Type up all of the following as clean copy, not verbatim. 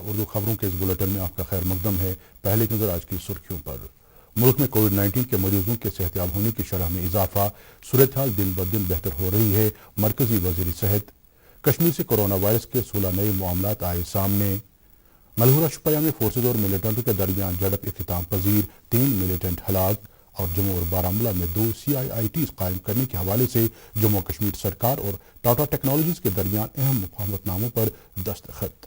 اردو خبروں کے اس بلیٹن میں آپ کا خیر مقدم ہے۔ پہلے کی نظر آج کی سرخیوں پر۔ ملک میں کووڈ-19 کے مریضوں کے صحتیاب ہونے کی شرح میں اضافہ، صورتحال دن بدن بہتر ہو رہی ہے۔ مرکزی وزیر صحت۔ کشمیر سے کورونا وائرس کے 16 نئے معاملات آئے سامنے۔ ملہورہ شوپیاں میں فورسز اور ملیٹنٹوں کے درمیان جھڑپ اختتام پذیر، 3 ملیٹنٹ ہلاک۔ اور جموں اور بارہمولہ میں 2 CIITs قائم کرنے کے حوالے سے جموں کشمیر سرکار اور ٹاٹا ٹیکنالوجیز کے درمیان اہم مفاہمت ناموں پر دستخط۔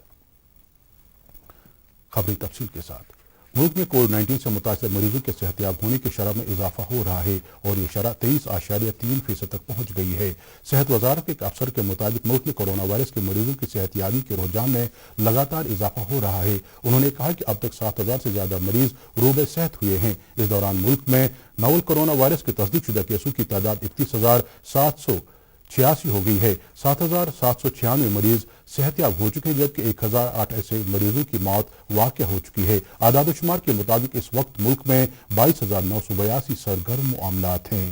خبری تفصیل کے ساتھ۔ ملک میں کووڈ-19 سے متاثر مریضوں کے صحتیاب ہونے کی شرح میں اضافہ ہو رہا ہے اور یہ شرح 23.3% تک پہنچ گئی ہے۔ صحت وزارت کے ایک افسر کے مطابق ملک میں کورونا وائرس کے مریضوں کی صحتیابی کے رجحان میں لگاتار اضافہ ہو رہا ہے۔ انہوں نے کہا کہ اب تک 7,000 سے زیادہ مریض روبے صحت ہوئے ہیں۔ اس دوران ملک میں نوول کورونا وائرس کے تصدیق شدہ کیسوں کی تعداد 31,786 ہو گئی ہے۔ 7,796 مریض صحتیاب ہو چکے ہیں جبکہ 1,008 ایسے مریضوں کی موت واقع ہو چکی ہے۔ اعداد و شمار کے مطابق اس وقت ملک میں 22,982 سرگرم معاملات ہیں۔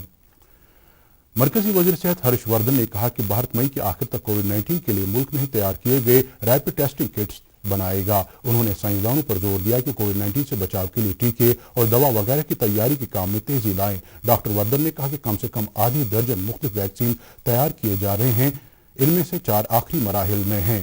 مرکزی وزیر صحت ہرش وردھن نے کہا کہ بھارت مئی کے آخر تک کووڈ-19 کے لیے ملک میں ہی تیار کیے گئے ریپڈ ٹیسٹنگ کٹس بنائے گا۔ انہوں نے سائنسدانوں پر زور دیا کہ کووڈ-19 سے بچاؤ کے لیے ٹیکے اور دوا وغیرہ کی تیاری کے کام میں تیزی لائیں۔ ڈاکٹر وردھن نے کہا کہ کم سے کم آدھی درجن مختلف ویکسین تیار کیے جا رہے ہیں، ان میں سے 4 آخری مراحل میں ہیں۔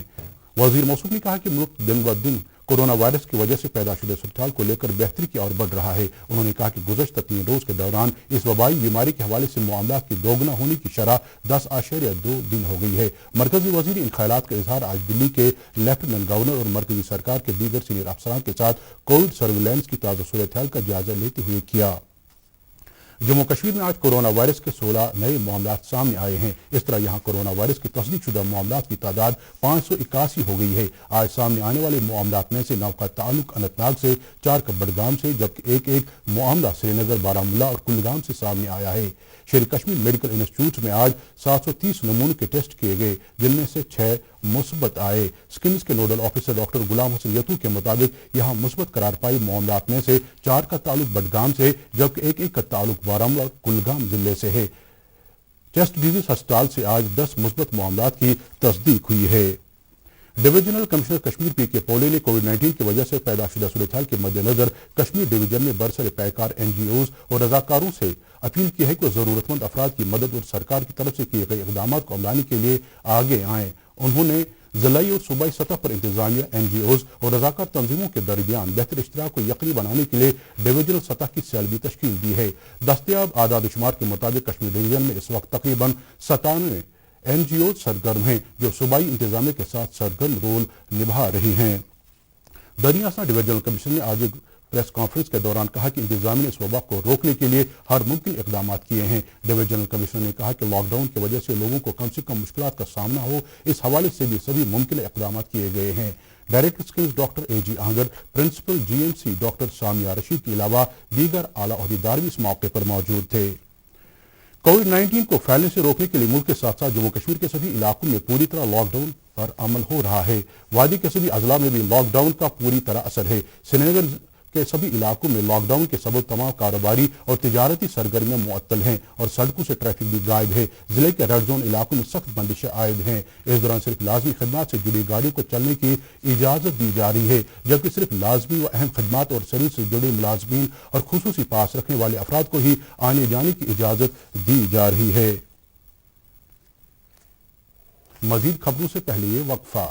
وزیر موصوف نے کہا کہ ملک دن بدن کورونا وائرس کی وجہ سے پیدا شدہ صورتحال کو لے کر بہتری کی اور بڑھ رہا ہے۔ انہوں نے کہا کہ گزشتہ 3 روز کے دوران اس وبائی بیماری کے حوالے سے معاملات کی دوگنا ہونے کی شرح 10.2 دن ہو گئی ہے۔ مرکزی وزیر ان خیالات کا اظہار آج دلی کے لیفٹیننٹ گورنر اور مرکزی سرکار کے دیگر سینئر افسران کے ساتھ کووڈ سرویلنس کی تازہ صورتحال کا جائزہ لیتے ہوئے کیا۔ جموں کشمیر میں آج کورونا وائرس کے 16 نئے معاملات سامنے آئے ہیں۔ اس طرح یہاں کورونا وائرس کی تصدیق شدہ معاملات کی تعداد 581 ہو گئی ہے۔ آج سامنے آنے والے معاملات میں سے 9 کا تعلق اننت ناگ سے، 4 کا بڈگام سے جبکہ ایک معاملہ سری نگر، بارہمولہ اور کلگام سے سامنے آیا ہے۔ شیر کشمیر میڈیکل انسٹیٹیوٹ میں آج 730 نمونوں کے ٹیسٹ کیے گئے جن میں سے 6 مثبت آئے۔ سکمز کے noodle officer doctor Ghulam Hassan یتو کے مطابق یہاں مثبت قرار پائی معاملات میں سے 4 کا تعلق بڈگام سے جبکہ ایک کا تعلق بارہمولہ اور کلگام ضلع سے ہے۔ چیسٹ ڈیزیز ہسپتال سے آج 10 مثبت معاملات کی تصدیق ہوئی ہے۔ ڈویژنل کمشنر کشمیر پی کے پولے نے کووڈ-19 کی وجہ سے پیدا شدہ صورتحال کے مد نظر کشمیر ڈویژن میں برسر پیکار NGOs اور رضاکاروں سے اپیل کی ہے کہ وہ ضرورت مند افراد کی مدد اور سرکار کی طرف سے کیے گئے اقدامات کو عملانے کے لیے آگے آئیں۔ انہوں نے ضلعی اور صوبائی سطح پر انتظامیہ، NGOs اور رضاکار تنظیموں کے درمیان بہتر اشتراک کو یقینی بنانے کے لیے ڈویژنل سطح کی سیل بھی تشکیل دی ہے۔ دستیاب اعداد و شمار کے مطابق کشمیر ڈویژن میں اس وقت تقریباً 97 NGOs سرگرم ہیں جو صوبائی انتظامیہ کے ساتھ سرگرم رول نبھا رہی ہیں۔ دریا اسنا ڈویژنل کمشنر نے آج ایک پریس کانفرنس کے دوران کہا کہ انتظامیہ نے اس وبا کو روکنے کے لیے ہر ممکن اقدامات کیے ہیں۔ ڈویژنل کمشنر نے کہا کہ لاک ڈاؤن کی وجہ سے لوگوں کو کم سے کم مشکلات کا سامنا ہو، اس حوالے سے بھی سبھی ممکن اقدامات کیے گئے ہیں۔ Director SKIMS doctor AG Ahangar, principal GMC doctor Samia Rashid کے علاوہ دیگر اعلیٰ عہدیدار بھی اس موقع پر موجود تھے۔ کووڈ-19 کو پھیلنے سے روکنے کے لیے ملک کے ساتھ ساتھ جموں کشمیر کے سبھی علاقوں میں پوری طرح لاک ڈاؤن پر عمل ہو رہا ہے۔ وادی کے سبھی اضلاع میں بھی لاک ڈاؤن کا پوری طرح اثر ہے۔ سری نگر کے سبھی علاقوں میں لاک ڈاؤن کے سبب تمام کاروباری اور تجارتی سرگرمیاں معطل ہیں اور سڑکوں سے ٹریفک بھی غائب ہے۔ ضلع کے ریڈ زون علاقوں میں سخت بندشیں عائد ہیں۔ اس دوران صرف لازمی خدمات سے جڑی گاڑیوں کو چلنے کی اجازت دی جا رہی ہے جبکہ صرف لازمی و اہم خدمات اور سروس سے جڑے ملازمین اور خصوصی پاس رکھنے والے افراد کو ہی آنے جانے کی اجازت دی جا رہی ہے۔ مزید خبروں سے پہلے یہ وقفہ۔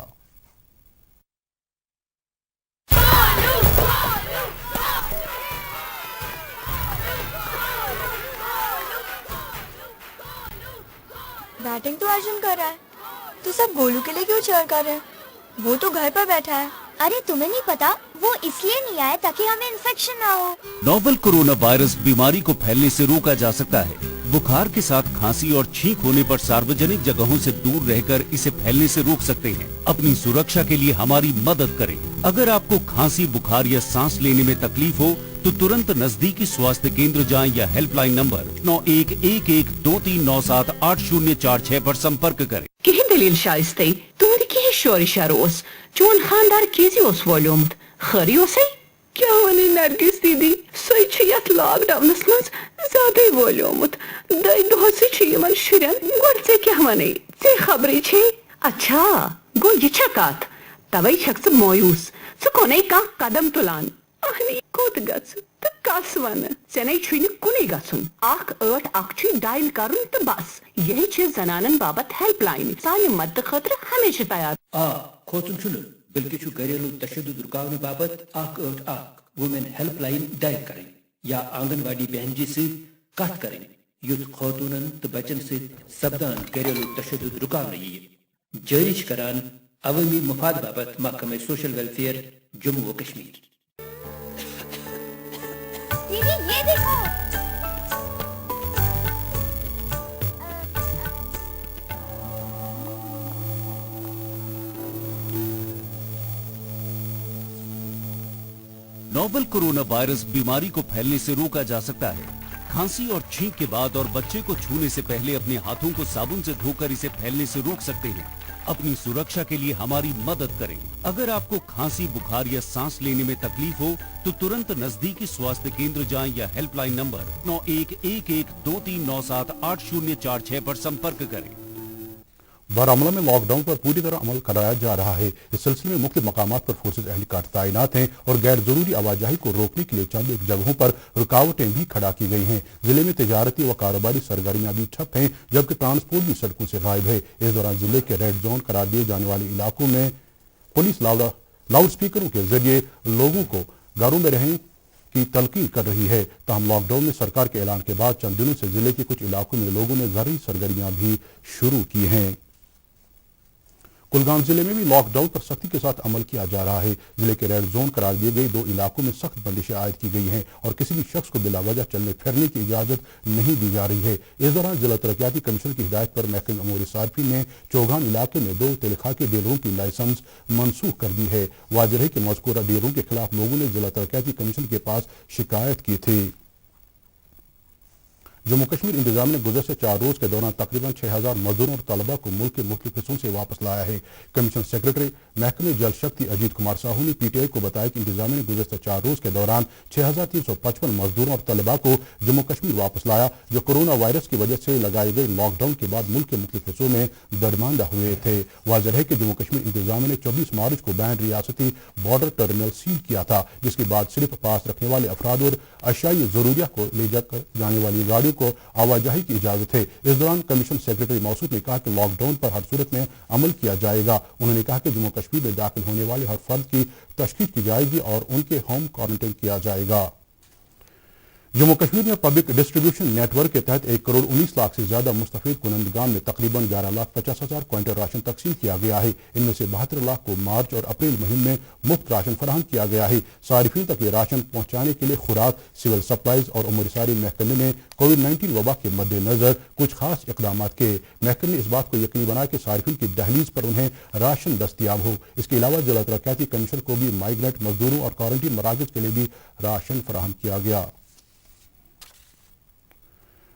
بیٹنگ تو ارجن کر رہا ہے تو سب گولو کے لیے کیوں چیئر کر رہے ہیں؟ وہ تو گھر پر بیٹھا ہے۔ ارے تمہیں نہیں پتا وہ اس لیے نہیں آیا تاکہ ہمیں انفیکشن نہ ہو۔ نوول کورونا وائرس بیماری کو پھیلنے سے روکا جا سکتا ہے۔ بخار کے ساتھ کھانسی اور چھینک ہونے پر ساروجنک جگہوں سے دور رہ کر اسے پھیلنے سے روک سکتے ہیں۔ اپنی سرکشا کے لیے ہماری مدد کریں۔ اگر آپ کو کھانسی، بخار یا سانس لینے میں تکلیف ہو تو ترنت نزدیکی سواستھ کیندر جائیں یا ہیلپ لائن نمبر 911123978046 پر سمپرک کریں۔ کہیں دلیل شائستے تور کی شور شروس چون خاندار کیزی اس ولیومت خری اسے کیا ونی نرگس دیدی سوئی چھیت لاک ڈاؤنس مز زیادہ ولیومت دائی دو سے چھیمن شرین گوڑ سے کیا ونی سی خبری چھے اچھا گو یہ چھکات توئی چھکس مویوس कोने का कदम तुलान अहनी कोत गस त कस वन सेनै छुन कुनै गसुन 188 डायल करुन त बस यही छ जनानन बाबत हेल्पलाइन सानि मदद खतर हमेशा तैयार खोचुन छुन बल्कि छु घरेलू तशद्दुद रुकावने बाबत 188 वुमेन हेल्पलाइन डायल करें या आंगनवाड़ी बहन जी से कट करें युद्ध खौतूनन तो बचन से सब्दान घरेलू तशद्दुद रुकावने जारी करान अवामी मुफाद बाबत महकमे सोशल वेलफेयर जम्मू व कश्मीर। दीदी ये देखो नोवेल कोरोना वायरस बीमारी को फैलने से रोका जा सकता है। खांसी और छींक के बाद और बच्चे को छूने से पहले अपने हाथों को साबुन से धोकर इसे फैलने से रोक सकते हैं। अपनी सुरक्षा के लिए हमारी मदद करें। अगर आपको खांसी, बुखार या सांस लेने में तकलीफ हो तो तुरंत नजदीकी स्वास्थ्य केंद्र जाएं या हेल्पलाइन नंबर 911123978046 पर संपर्क करें। बारामूला में लॉकडाउन पर पूरी तरह अमल कराया जा रहा है। इस सिलसिले में मुख्य मकामात पर फोर्सेज एहलकार तैनात हैं और गैर जरूरी आवाजाही को रोकने के लिए चंद जगहों पर रुकावटें भी खड़ा की गई हैं। जिले में तजारती व कारोबारी सरगर्मियां भी ठप हैं, जबकि ट्रांसपोर्ट भी सड़कों से गायब है। इस दौरान जिले के रेड जोन करार दिए जाने वाले इलाकों में पुलिस लाउड स्पीकरों के जरिए लोगों को घरों में रहने की तलकीन कर रही है। ताहम लॉकडाउन में सरकार के ऐलान के बाद चंद दिनों से जिले के कुछ इलाकों में लोगों ने ज़रूरी सरगर्मियां भी शुरू की हैं। कुलगाम जिले में भी लॉकडाउन पर सख्ती के साथ अमल किया जा रहा है। जिले के रेड जोन करार दिए गए 2 इलाकों में सख्त बंदिशें आयद की गई हैं और किसी भी शख्स को बिलावजह चलने फिरने की इजाजत नहीं दी जा रही है। इस दौरान जिला तरक्याती कमीशन की हिदायत पर महकमे अमूर सार्फिन ने चौगान इलाके में 2 तेलखा के डीलरों की लाइसेंस मनसूख कर दी है। वाज़ेह है कि मज़कूरा डीलरों के खिलाफ लोगों ने जिला तरक्याती कमीशन के पास शिकायत की थी। जम्मू कश्मीर इंतजाम ने गुज़श्ते 4 रोज के दौरान तकरीबन 6000 मजदूरों और तलबा को मुल्क के मुख्तलिफ हिस्सों से वापस लाया है। कमीशन सेक्रेटरी महकमे जल शक्ति अजीत कुमार साहू ने पीटीआई को बताया कि इंतजाम ने गुज़श्ते 4 रोज के दौरान 6355 मजदूरों और तलबा को जम्मू कश्मीर वापस लाया, जो कोरोना वायरस की वजह से लगाए गए लॉकडाउन के बाद मुल्क के मुख्तलिफ हिस्सों में दरमानदा हुए थे। वाज़ेह है कि जम्मू कश्मीर इंतजाम ने 24 मार्च को बैन रियासती बॉर्डर टर्मिनल सील किया था, जिसके बाद सिर्फ पास रखने वाले अफराद और अशियाई जरूरिया को ले जाकर जाने वाली गाड़ियों को आवाजाही की इजाजत है। इस दौरान कमीशन सेक्रेटरी मौसूद ने कहा कि लॉकडाउन पर हर सूरत में अमल किया जाएगा। उन्होंने कहा कि जम्मू कश्मीर में दाखिल होने वाले हर फर्द की तशखीस की जाएगी और उनके होम क्वारंटाइन किया जाएगा। जम्मू कश्मीर में पब्लिक डिस्ट्रीब्यूशन नेटवर्क के तहत 1 करोड़ 19 लाख से ज्यादा मुस्तफीद कुनंदगान में तकरीबन 11,50,000 क्विंटल राशन तकसीम किया गया है। इनमें से 72 लाख को मार्च और अप्रैल महीने में मुफ्त राशन फराहम किया गया है। सारिफीन तक ये राशन पहुंचाने के लिए खुराक, सिविल सप्लाईज और उमरसारी महकमे ने कोविड-19 वबा के मद्देनजर कुछ खास इकदाम किए। महकमे ने इस बात को यकीनी बनाया कि सारिफीन की दहलीज पर उन्हें राशन दस्तियाब हो। इसके अलावा जिला तरक्याती कमीशन को भी माइग्रेंट मजदूरों और क्वारंटीन मराकज के लिए भी राशन फराहम किया गया।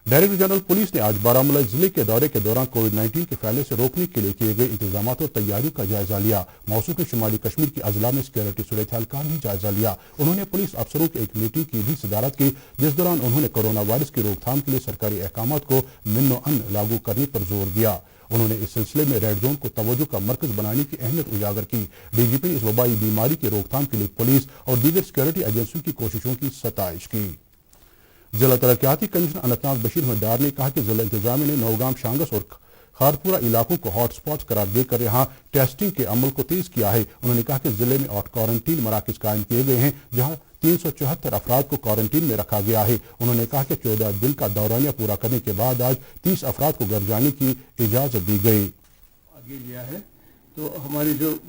डायरेक्टर जनरल पुलिस ने आज बारामूला जिले के दौरे के दौरान कोविड-19 के फैलने से रोकने के लिए किए गए इंतजाम और तैयारियों का जायजा लिया। मौसू के शुमाली कश्मीर की अजला में सिक्योरिटी सूरत हाल का भी जायजा लिया। उन्होंने पुलिस अफसरों की एक मीटिंग की भी सदारत की, जिस दौरान उन्होंने कोरोना वायरस की रोकथाम के लिए सरकारी अहकामात को मिन्नो अन लागू करने पर जोर दिया। उन्होंने इस सिलसिले में रेड जोन को तवज्जो का मरकज बनाने की अहमियत उजागर की। डीजीपी ने इस वबाई बीमारी की रोकथाम के लिए पुलिस और दीगर सिक्योरिटी एजेंसियों की कोशिशों की सताइश की। जिला तरक्याती कमिश्नर अनंतनाग बशीर हुड्डार ने कहा कि जिला इंतजामिया ने नौगाम, शांगस और खारपुरा इलाकों को हॉटस्पॉट करार देकर यहां टेस्टिंग के अमल को तेज किया है। उन्होंने कहा कि जिले में क्वारंटीन मराकज कायम किए गए हैं, जहां 374 अफराद को क्वारंटीन में रखा गया है। उन्होंने कहा कि 14 दिन का दौरानिया पूरा करने के बाद आज 30 अफराद को घर जाने की इजाजत दी गई। आगे लिया है तो हमारी जो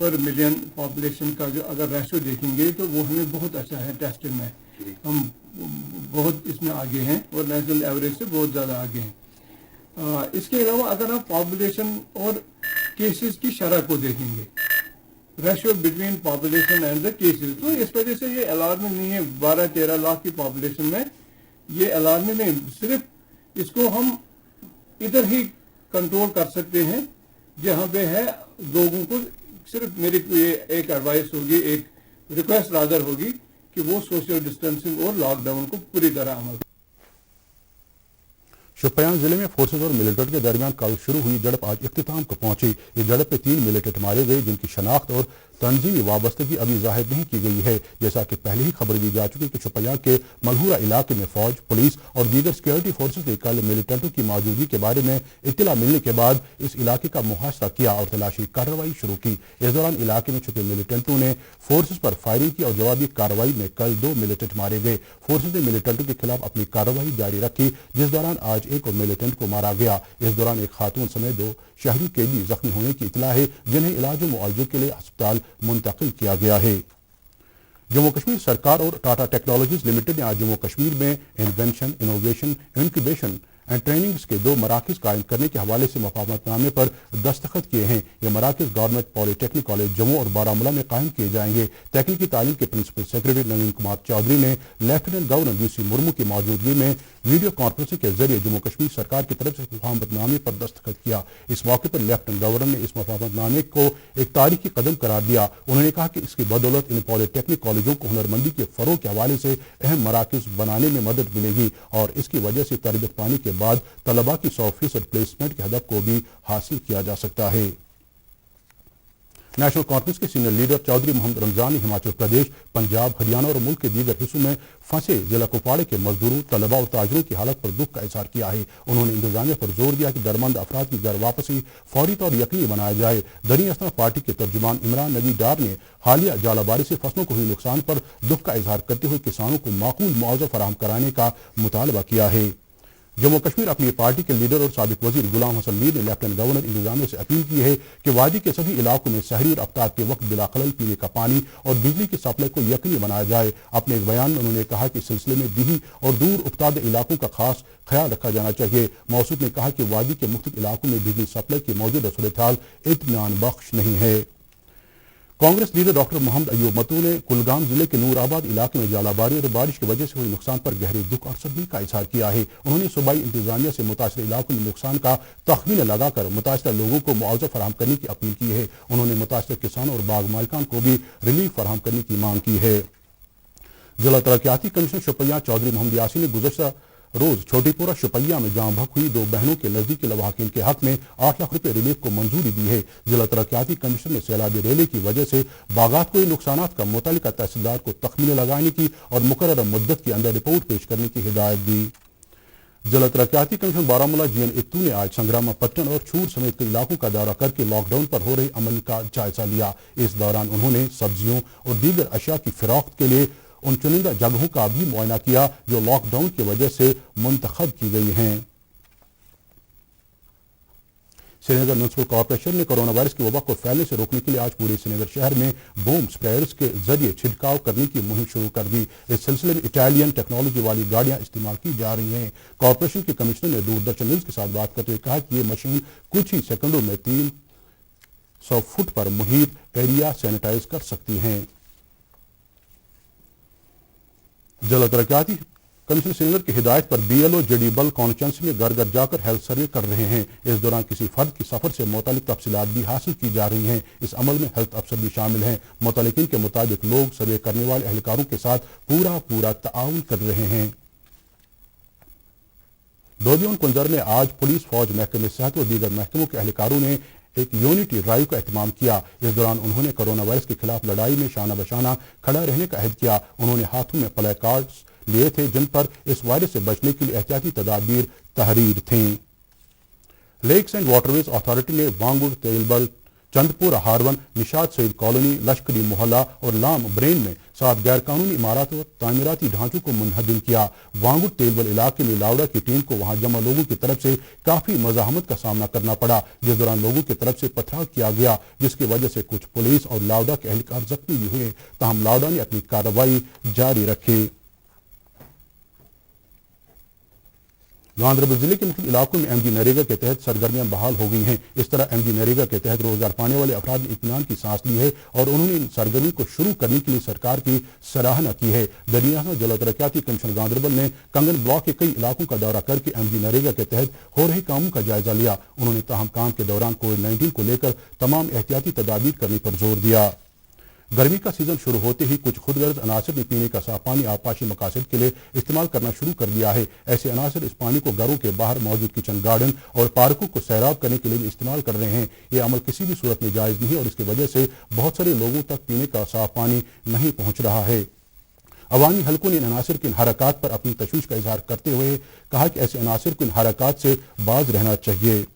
पर मिलियन पॉपुलेशन का जो अगर रेशो देखेंगे तो वो हमें बहुत अच्छा है। टेस्टिंग में हम बहुत इसमें आगे हैं और नेशनल एवरेज से बहुत ज़्यादा आगे हैं। इसके अलावा अगर आप पॉपुलेशन और केसेस की शरह को देखेंगे, ratio between population and the cases, तो इस वजह से ये अलार्मिंग नहीं है। 12-13 लाख की पॉपुलेशन में ये अलार्मिंग नहीं, सिर्फ इसको हम इधर ही कंट्रोल कर सकते हैं जहाँ पे है लोगों को। सिर्फ मेरी एक एडवाइस होगी, एक रिक्वेस्ट रादर होगी कि वो सोशल डिस्टेंसिंग और लॉकडाउन को पूरी तरह अमल। शोपियां जिले में फोर्सेज और मिलिटेंट के दरमियान कल शुरू हुई झड़प आज इख्तिताम को पहुंची। इस झड़प में 3 मिलिटेंट मारे गए, जिनकी शनाख्त और तंजीमी वाबस्तगी अभी जाहिर नहीं की गई है। जैसा कि पहले ही खबर दी जा चुकी है कि शोपियां के मलहूरा इलाके में फौज, पुलिस और दीगर सिक्योरिटी फोर्सेज ने कल मिलिटेंटों की मौजूदगी के बारे में इत्तला मिलने के बाद इस इलाके का मुहासरा किया और तलाशी कार्रवाई शुरू की। इस दौरान इलाके में छुपे मिलिटेंटों ने फोर्सेज पर फायरिंग की और जवाबी कार्रवाई में कल 2 मिलिटेंट मारे गए। फोर्सेज ने मिलिटेंटों के खिलाफ अपनी कार्रवाई जारी रखी, जिस दौरान आज एक और मिलिटेंट को मारा गया। इस दौरान एक खातून समेत 2 शहरी के भी जख्मी होने की इत्तला है, जिन्हें इलाज व मुआवजे के लिए अस्पताल मुंतकिल किया गया है। जम्मू कश्मीर सरकार और टाटा टेक्नोलॉजीज लिमिटेड ने आज जम्मू कश्मीर में invention, innovation, incubation and trainings के 2 मराकज कायम करने के हवाले से मुफाहमतनामे पर दस्तखत किए हैं। ये मराकज गवर्नमेंट पॉलिटेक्निक कॉलेज जम्मू और बारामूला में कायम किए जाएंगे। तहकीकी तालीम के प्रिंसिपल सेक्रेटरी नवीन कुमार चौधरी ने लेफ्टिनेंट गवर्नर वीसी मुर्मू की मौजूदगी में वीडियो कॉन्फ्रेंसिंग के जरिए जम्मू कश्मीर सरकार की तरफ से मुफाहमतनामे पर दस्तखत किया। इस मौके पर लेफ्टिनेंट गवर्नर ने इस मुफाहमतनामे को एक तारीखी कदम करार दिया। उन्होंने कहा कि इसकी बदौलत इन पॉलिटेक्निक कॉलेजों को हुनरमंदी के फरोग के हवाले से अहम मराकज बनाने में मदद मिलेगी और इसकी वजह से तरबियत पाने के बाद तलबा की 100% प्लेसमेंट के हदफ को भी हासिल किया जा सकता है। नेशनल कॉन्फ्रेंस के सीनियर लीडर चौधरी मोहम्मद रमजान ने हिमाचल प्रदेश, पंजाब, हरियाणा और मुल्क के दीगर हिस्सों में फंसे जिला कुपवाड़े के मजदूरों, तलबा और ताजरों की हालत पर दुख का इजहार किया है। उन्होंने इंतजामिया पर जोर दिया कि दरमंद अफराद की घर वापसी फौरी तौर यकीनी बनाया जाए। दरी असना पार्टी के तर्जुमान इमरान नबी डार ने हालिया जालाबारी से फसलों को हुए नुकसान पर दुख का इजहार करते हुए किसानों को माकूल मुआवजा फराहम कराने का मुतालबा किया है। जम्मू कश्मीर अपनी पार्टी के लीडर और साबिक वजीर गुलाम हसन मीर ने लेफ्टिनेंट गवर्नर इंतजामिया से अपील की है कि वादी के सभी इलाकों में सहरी और अफ्तार के वक्त बिला खलल पीने का पानी और बिजली की सप्लाई को यकीनी बनाया जाए। अपने एक बयान में उन्होंने कहा कि इस सिलसिले में दिही और दूर उफ्ताद इलाकों का खास ख्याल रखा जाना चाहिए। मौसूफ ने कहा कि वादी के मुख्तलिफ इलाकों में बिजली सप्लाई की मौजूदा सूरत हाल इत्मीनान बख्श नहीं है। कांग्रेस लीडर डॉक्टर मोहम्मद अयूब मत्तू ने कुलगाम जिले के नूराबाद इलाके में जालाबारी और बारिश की वजह से हुए नुकसान पर गहरे दुख और सदमे का इजहार किया है। उन्होंने सूबाई इंतजामिया से मुतासर इलाकों में नुकसान का तखमीना लगाकर मुतासर लोगों को मुआवजा फराहम करने की अपील की है। उन्होंने मुतासर किसानों और बाग मालिकान को भी रिलीफ फराहम करने की मांग की है। जिला तरक्याती कमिश्नर शोपियां चौधरी मोहम्मद यासीन ने गुज़श्ता रोज छोटीपुरा शोपियां में जाम भक हुई 2 बहनों के नजदीकी लवाहकीन के हक में 8 लाख रुपए रिलीफ को मंजूरी दी है। जिला तरक्याती कमिश्नर ने सैलाबी रेले की वजह से बागात को नुकसान का मुतल्लिका तहसीलदार को तखमीने लगाने की और मुकर्रर मुद्दत के अंदर रिपोर्ट पेश करने की हिदायत दी। जिला तरक्याती कमिश्नर बारामूला जीएन इत्तू ने आज संग्रामा पट्टन और छूर समेत कई इलाकों का दौरा करके लॉकडाउन पर हो रहे अमल का जायजा लिया। इस दौरान उन्होंने सब्जियों और दीगर अशिया की फिरौख्त के लिए उन चुनिंदा जगहों का भी मुआयना किया जो लॉकडाउन की वजह से मुंतखब की गई हैं। श्रीनगर म्युनिसिपल कॉर्पोरेशन ने कोरोना वायरस की वबा को फैलने से रोकने के लिए आज पूरे श्रीनगर शहर में बूम स्प्रेयर्स के जरिए छिड़काव करने की मुहिम शुरू कर दी। इस सिलसिले में इटालियन टेक्नोलॉजी वाली गाड़ियां इस्तेमाल की जा रही हैं। कॉर्पोरेशन के कमिश्नर ने दूरदर्शन न्यूज के साथ बात करते हुए कहा कि ये मशीन कुछ ही सेकंडों में 300 फुट पर मुहित एरिया सैनिटाइज कर सकती हैं। जिला तरक्याती कमिश्नर श्रीनगर की हिदायत पर BLO जेडीबल कॉन्स्टिट्यूंसी में घर घर जाकर हेल्थ सर्वे कर रहे हैं। इस दौरान किसी फर्द की सफर से मुतालिक तफसीलात भी हासिल की जा रही हैं। इस अमल में हेल्थ अफसर भी शामिल हैं। मुतल्लिकीन के मुताबिक लोग सर्वे करने वाले एहलकारों के साथ पूरा ताउन कर रहे हैं। दोदियों कुंजर में आज पुलिस, फौज, महकमे सेहत और दीगर महकमों के एहलकारों ने एक यूनिटी ड्राइव का एहतमाम किया। इस दौरान उन्होंने कोरोना वायरस के खिलाफ लड़ाई में शाना बशाना खड़ा रहने का अहद किया। उन्होंने हाथों में प्ले कार्ड्स लिए थे जिन पर इस वायरस से बचने के लिए एहतियाती तदाबीर तहरीर थीं। लेक्स एंड वाटरवेज अथॉरिटी ने वांगुड़, तेलबल, चंदपुर, हारवन, निशात सईद कॉलोनी, लश्करी मोहल्ला और लाम ब्रेन में 7 गैर कानूनी इमारत और तामीराती ढांचों को मुनहदिम किया। वांगुड़ तेलबल इलाके में लावड़ा की टीम को वहां जमा लोगों की तरफ से काफी मज़ाहमत का सामना करना पड़ा, जिस दौरान लोगों की तरफ से पथराव किया गया, जिसकी वजह से कुछ पुलिस और लावड़ा के एहलकार जख्मी भी हुए। ताहम लावड़ा ने अपनी कार्रवाई जारी रखी। गांधरबल जिले के मुख्य इलाकों में MG नरेगा के तहत सरगर्मियां बहाल हो गई हैं। इस तरह MG नरेगा के तहत रोजगार पाने वाले अफराद ने इत्मीनान की सांस ली है और उन्होंने इन सरगर्मी को शुरू करने के लिए सरकार की सराहना की है। दरियाहा जिला तरक्याती कमिश्नर गांधरबल ने कंगन ब्लॉक के कई इलाकों का दौरा करके MG नरेगा के तहत हो रहे कामों का जायजा लिया। उन्होंने ताहम काम के दौरान कोविड-19 को लेकर तमाम एहतियाती तदाबीर करने पर जोर दिया। गर्मी का सीजन शुरू होते ही कुछ खुदगर्ज अनासर ने पीने का साफ पानी आबपाशी मकासद के लिए इस्तेमाल करना शुरू कर दिया है। ऐसे अनासर इस पानी को घरों के बाहर मौजूद किचन गार्डन और पार्कों को सैराब करने के लिए भी इस्तेमाल कर रहे हैं। ये अमल किसी भी सूरत में जायज़ नहीं और इसकी वजह से बहुत सारे लोगों तक पीने का साफ पानी नहीं पहुंच रहा है। अवामी हलकों ने इन अनासर की इन हरकत पर अपनी तशवीश का इजहार करते हुए कहा कि ऐसे अनासर को इन हरकत से बाज रहना चाहिए।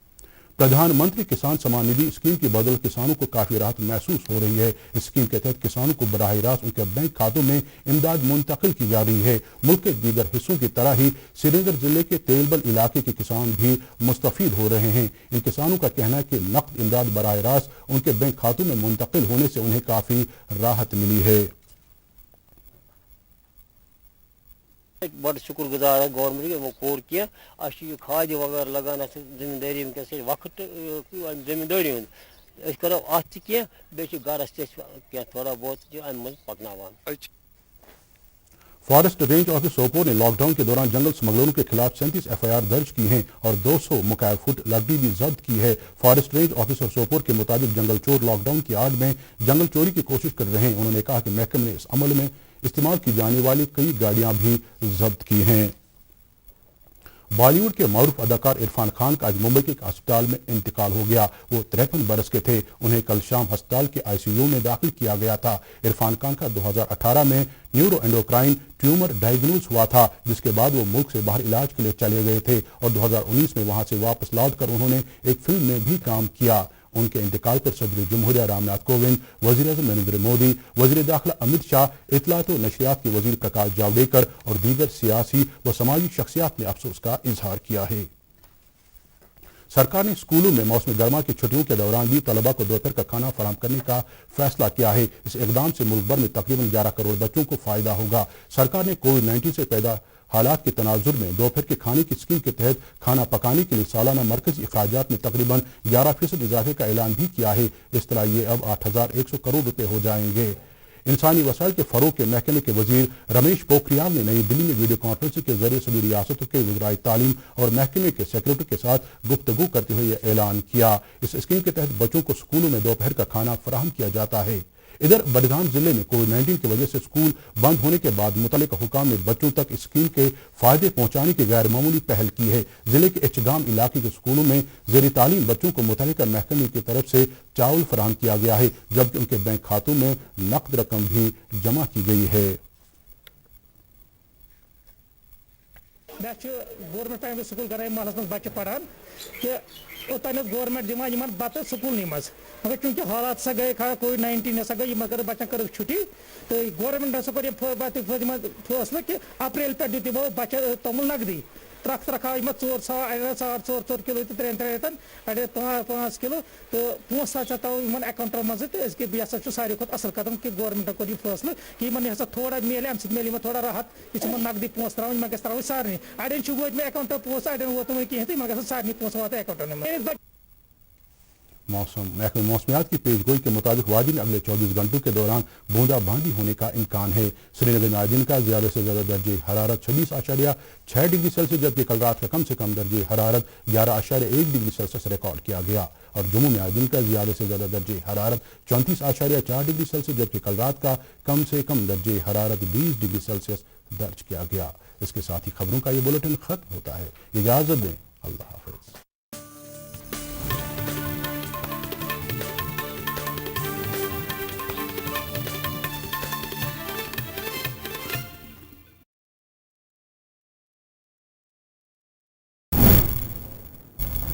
प्रधानमंत्री किसान सम्मान निधि स्कीम की बदौलत किसानों को काफी राहत महसूस हो रही है। इस स्कीम के तहत किसानों को बराह रास्त उनके बैंक खातों में इमदाद मुंतकिल की जा रही है। मुल्क के दीगर हिस्सों की तरह ही श्रीनगर जिले के तेलबल इलाके के किसान भी मुस्तफीद हो रहे हैं। इन किसानों का कहना है कि नकद इमदाद बराह रास्त उनके बैंक खातों में मुंतकिल होने से उन्हें काफी राहत मिली है। बड़ शुक्रगुजार है गवर्नमेंट वो कोर किया खाद वगैरह लगाना जमींदारी वक्त जमींदारी करो अत कह गरस थोड़ा बहुत अम पकनावान। फॉरेस्ट रेंज ऑफिस सोपोर ने लॉकडाउन के दौरान जंगल स्मगलरों के खिलाफ 37 FIR दर्ज की हैं और 200 मुकाय फुट लकड़ी भी जब्त की है। फॉरेस्ट रेंज ऑफिसर सोपोर के मुताबिक जंगल चोर लॉकडाउन की आड़ में जंगल चोरी की कोशिश कर रहे हैं। उन्होंने कहा कि महकमे ने इस अमल में इस्तेमाल की जाने वाली कई गाड़ियां भी जब्त की हैं। बॉलीवुड के मरूफ अदाकार इरफान खान का आज मुंबई के एक अस्पताल में इंतकाल हो गया। वो 53 बरस के थे। उन्हें कल शाम अस्पताल के ICU में दाखिल किया गया था। इरफान खान का 2018 में न्यूरो एंडोक्राइन ट्यूमर डायग्नोज हुआ था, जिसके बाद वो मुल्क से बाहर इलाज के लिए चले गए थे और 2019 में वहां से वापस लौटकर उन्होंने एक फिल्म में भी काम किया। उनके इंतकाल पर सदर जमहूरिया रामनाथ कोविंद, वज़ीर-ए-आज़म नरेंद्र मोदी, वज़ीर दाखिला अमित शाह, इत्तलात व नशरियात के वज़ीर प्रकाश जावड़ेकर और दीगर सियासी व समाजी शख्सियात ने अफसोस का इजहार किया है। सरकार ने स्कूलों में मौसम गर्मा की छुट्टियों के दौरान भी तलबा को दोपहर का खाना फराहम करने का फैसला किया है। इस इकदाम से मुल्क भर में तकरीबन 11 करोड़ बच्चों को फायदा होगा। सरकार ने कोविड-19 से पैदा हालात के तनाजुर में दोपहर के खाने की स्कीम के तहत खाना पकाने के लिए सालाना मरकजी अखराजात में तकरीबन 11% इजाफे का ऐलान भी किया है। इस तरह ये अब 8,100 करोड़ रुपए हो जाएंगे। इंसानी वसाइल के फरोग के महकमे के वजीर रमेश पोखरियाल ने नई दिल्ली में वीडियो कॉन्फ्रेंसिंग के जरिए सभी रियासतों के वज़राए तालीम और महकमे के सेक्रेटरी के साथ गुफ्तगू करते हुए यह ऐलान किया। इस स्कीम के तहत बच्चों को स्कूलों में दोपहर का खाना फराहम किया जाता है। इधर बड़गाम जिले में कोविड-19 की वजह से स्कूल बंद होने के बाद मुतल्लिका हुकाम ने बच्चों तक इस स्कीम के फायदे पहुंचाने की गैर मामूली पहल की है। जिले के एचगाम इलाके के स्कूलों में ज़ेरी तालीम बच्चों को मुतल्लिका महकमे की तरफ से चावल फराहम किया गया है, जबकि उनके बैंक खातों में नकद रकम भी जमा की गई है। गवर्नमेंट प्राइमरी स्कूल गराई महल मज बच्चे पढ़ान कि ओतन गवर्नमेंट दिवान बत स्कूल मज मगर चूंकि हालात सा गए कोविड-19 सा गई मगर बच्चन कर छुट्टी तो गवर्नमेंट हसा कर फैसला कि अप्रैल पे दिमो बच्चे तमुल नकदी ट्रक 4 किलो 3 रेतन अड़े 5 किलो तो 5 तव अकाउंट मज तो यह सारे खुद असल कदम कि गवर्नमेंट कोर फैसला कि हसा थोड़ा मेले अम मेले थोड़ा राहत यह नकदी पोस त्रा त्रा सारे अड़न वो अकाउंट पोस अड़न वो कहें सारे पोस वात अकाउंट में। मौसम महकमे मौसमियात की पेशगोई के मुताबिक वादी में अगले 24 घंटों के दौरान बूंदाबांदी होने का इम्कान है। श्रीनगर में आज दिन का ज्यादा से ज्यादा दर्जे हरारत 26.6 डिग्री सेल्सियस, जबकि कल रात का कम से कम दर्जे हरारत 11.1 डिग्री सेल्सियस रिकॉर्ड किया गया और जम्मू में आज दिन का ज्यादा से ज्यादा दर्जे हरारत 34.4 डिग्री सेल्सियस, जबकि कल रात का कम से कम दर्जे हरारत 20 डिग्री सेल्सियस दर्ज किया गया। इसके साथ ही खबरों का ये बुलेटिन खत्म होता है। इजाजत दें, अल्लाह हाफिज।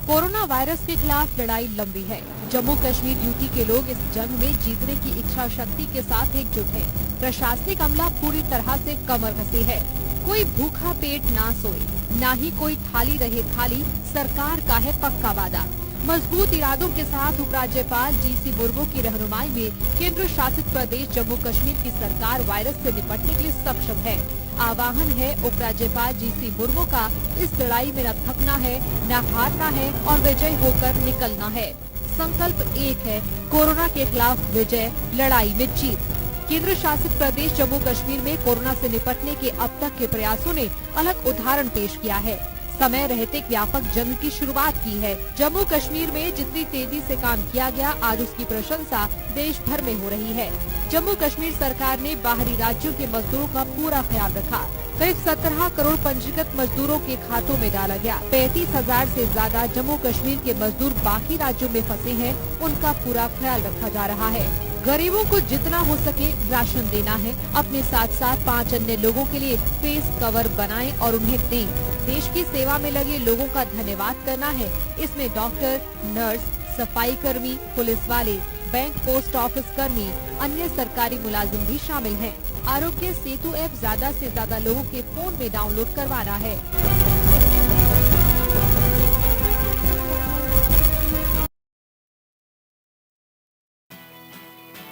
कोरोना वायरस के खिलाफ लड़ाई लंबी है। जम्मू कश्मीर यूटी के लोग इस जंग में जीतने की इच्छा शक्ति के साथ एकजुट हैं। प्रशासनिक अमला पूरी तरह से कमर कसी है। कोई भूखा पेट ना सोए, ना ही कोई थाली रहे खाली, सरकार का है पक्का वादा। मजबूत इरादों के साथ उपराज्यपाल GC मुर्मू की रहनुमाई में केंद्र शासित प्रदेश जम्मू कश्मीर की सरकार वायरस से निपटने के लिए सक्षम है। आह्वान है उपराज्यपाल GC मुर्मू का, इस लड़ाई में न थकना है, न हारना है और विजय होकर निकलना है। संकल्प एक है, कोरोना के खिलाफ विजय, लड़ाई में जीत। केंद्र शासित प्रदेश जम्मू कश्मीर में कोरोना से निपटने के अब तक के प्रयासों ने अलग उदाहरण पेश किया है। समय रहते एक व्यापक जंग की शुरुआत की है। जम्मू कश्मीर में जितनी तेजी से काम किया गया, आज उसकी प्रशंसा देश भर में हो रही है। जम्मू कश्मीर सरकार ने बाहरी राज्यों के मजदूरों का पूरा ख्याल रखा। करीब 17 करोड़ पंजीकृत मजदूरों के खातों में डाला गया। 35,000 से ज्यादा जम्मू कश्मीर के मजदूर बाकी राज्यों में फंसे हैं, उनका पूरा ख्याल रखा जा रहा है। गरीबों को जितना हो सके राशन देना है। अपने साथ साथ 5 अन्य लोगों के लिए फेस कवर बनाएं और उन्हें दें। देश की सेवा में लगे लोगों का धन्यवाद करना है। इसमें डॉक्टर, नर्स, सफाई कर्मी, पुलिस वाले, बैंक, पोस्ट ऑफिस कर्मी, अन्य सरकारी मुलाजिम भी शामिल हैं। आरोग्य सेतु ऐप ज्यादा से ज्यादा लोगों के फोन में डाउनलोड करवाना है।